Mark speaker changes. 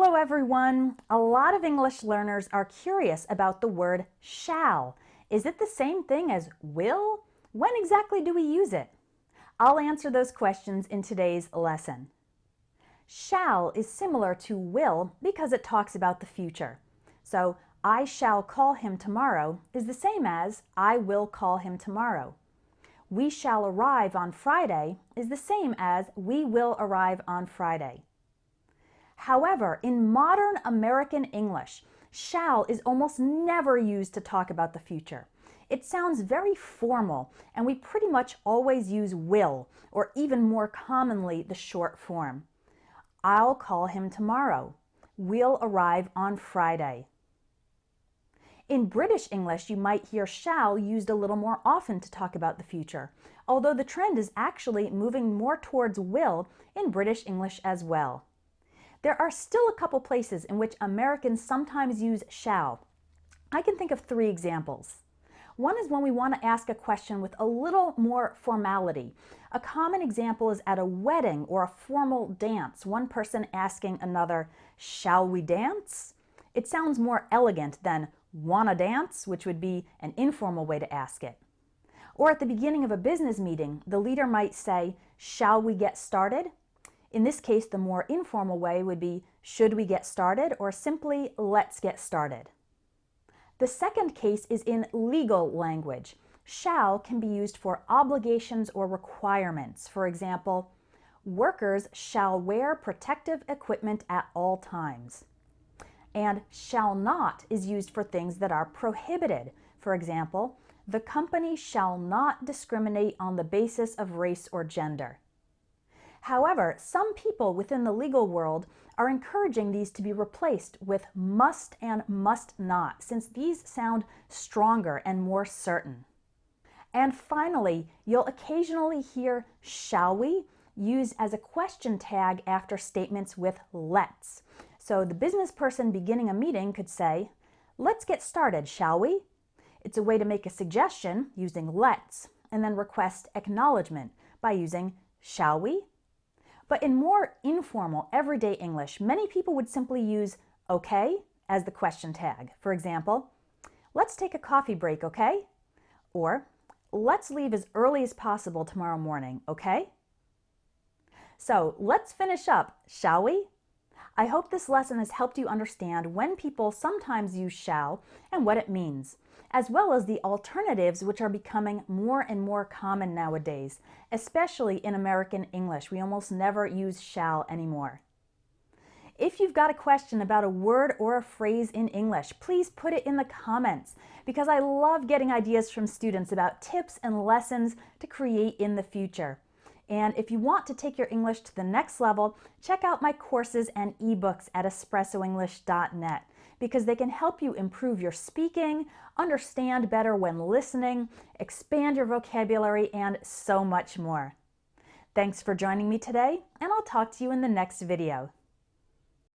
Speaker 1: Hello everyone! A lot of English learners are curious about the word shall. Is it the same thing as will? When exactly do we use it? I'll answer those questions in today's lesson. Shall is similar to will because it talks about the future. So, I shall call him tomorrow is the same as I will call him tomorrow. We shall arrive on Friday is the same as we will arrive on Friday. However, in modern American English, shall is almost never used to talk about the future. It sounds very formal, and we pretty much always use will, or even more commonly, the short form. I'll call him tomorrow. We'll arrive on Friday. In British English, you might hear shall used a little more often to talk about the future, although the trend is actually moving more towards will in British English as well. There are still a couple places in which Americans sometimes use shall. I can think of 3 examples. One is when we want to ask a question with a little more formality. A common example is at a wedding or a formal dance, one person asking another, "Shall we dance?" It sounds more elegant than "wanna dance," which would be an informal way to ask it. Or at the beginning of a business meeting, the leader might say, "Shall we get started?" In this case, the more informal way would be, "Should we get started?" or simply, "Let's get started." The second case is in legal language. Shall can be used for obligations or requirements. For example, workers shall wear protective equipment at all times. And shall not is used for things that are prohibited. For example, the company shall not discriminate on the basis of race or gender. However, some people within the legal world are encouraging these to be replaced with must and must not, since these sound stronger and more certain. And finally, you'll occasionally hear shall we used as a question tag after statements with let's. So the business person beginning a meeting could say, "Let's get started, shall we?" It's a way to make a suggestion using let's, and then request acknowledgement by using shall we? But in more informal, everyday English, many people would simply use okay as the question tag. For example, "Let's take a coffee break, okay?" Or, "Let's leave as early as possible tomorrow morning, okay?" So let's finish up, shall we? I hope this lesson has helped you understand when people sometimes use shall and what it means, as well as the alternatives which are becoming more and more common nowadays, especially in American English. We almost never use shall anymore. If you've got a question about a word or a phrase in English, please put it in the comments, because I love getting ideas from students about tips and lessons to create in the future. And if you want to take your English to the next level, check out my courses and ebooks at espressoenglish.net, because they can help you improve your speaking, understand better when listening, expand your vocabulary, and so much more. Thanks for joining me today, and I'll talk to you in the next video.